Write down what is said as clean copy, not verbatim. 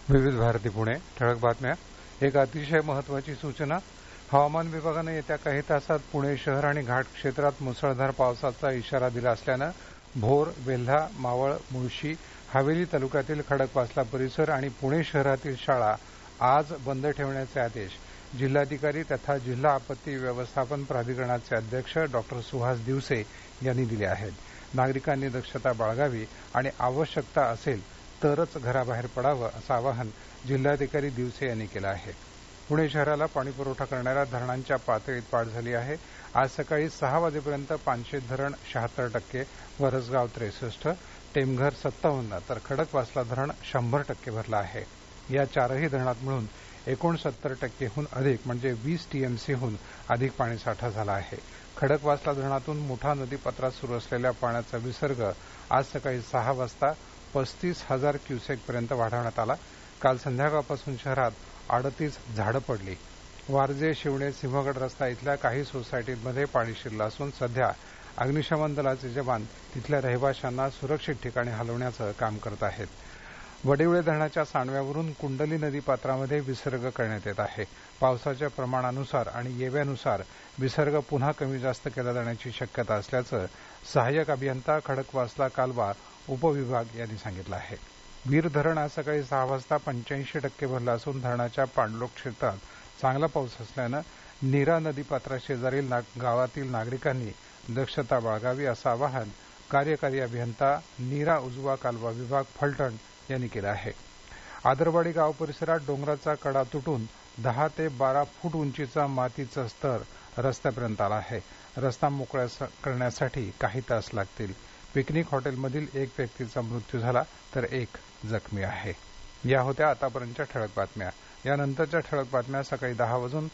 विविध भारती पुणे ठळक बातम्या. एक अतिशय महत्त्वाची सूचना. हवामान विभागानं येत्या काही तासात पुणे शहर आणि घाट क्षेत्रात मुसळधार पावसाचा इशारा दिला असल्यानं भोर, वेल्हा, मावळ, मुळशी, हवेली तालुक्यातील खडकवासला परिसर आणि पुणे शहरातील शाळा आज बंद ठेवण्याचे आदेश जिल्हाधिकारी तथा जिल्हा आपत्ती व्यवस्थापन प्राधिकरणाचे अध्यक्ष डॉक्टर सुहास दिवसे यांनी दिले आहेत. नागरिकांनी दक्षता बाळगावी आणि आवश्यकता असेल तरच घराबाहेर पडावं असं आवाहन जिल्हाधिकारी दिवसे यांनी केलं आहे. पुणे शहराला पाणीपुरवठा करणाऱ्या धरणांच्या पातळीत वाढ झाली आहे. आज सकाळी 6 वाजेपर्यंत पानशेत धरण 76%, वरसगाव 63%, टेमघर 57% तर खडकवासला धरण 100% भरलं आहे. या चारही धरणात मिळून 69%हून अधिक म्हणजे 20 टीएमसीहून अधिक पाणीसाठा झाला आहे. खडकवासला धरणातून मुठा नदीपात्रात सुरू असलेल्या पाण्याचा विसर्ग आज सकाळी 6 वाजता 35,000 क्युसेकपर्यंत वाढवण्यात आला. काल संध्याकाळपासून शहरात 38 झाडं पडली. वारजे, शिवणे, सिंहगड रस्ता इथल्या काही सोसायटींमध्ये पाणी शिरलं असून सध्या अग्निशमन दलाचे जवान तिथल्या रहिवाशांना सुरक्षित ठिकाणी हलवण्याचं काम करत आहेत. वडिवळे धरणाच्या सांडव्यावरून कुंडली नदी पात्रामध्ये विसर्ग करण्यात येत आहे. पावसाच्या प्रमाणानुसार आणि येव्यानुसार विसर्ग पुन्हा कमी जास्त केला जाण्याची शक्यता असल्याचं सहाय्यक अभियंता खडकवासला कालवा उपविभाग यांनी सांगितलं आहे. वीर धरण आज सकाळी 6 वाजता 85% भरलं असून धरणाच्या पाणलोट क्षेत्रात चांगला पाऊस असल्यानं नीरा नदीपात्राशेजारील गावातील नागरिकांनी दक्षता बाळगावी असं आवाहन कार्यकारी अभियंता नीरा उजवा कालवा विभाग फलटण यांनी केलं आहे. आदरवाडी गाव परिसरात डोंगराचा कडा तुटून 10 ते 12 फूट उंचीचा मातीचा स्तर रस्त्यापर्यंत आला आहे. रस्ता मोकळा करण्यासाठी काही तास लागतील. पिकनिक हॉटेलमधील एक व्यक्तीचा मृत्यू झाला तर एक जखमी आहे. या होत्या आतापर्यंतच्या ठळक बातम्या. यानंतरच्या ठळक बातम्या सकाळी 10:58 वाजून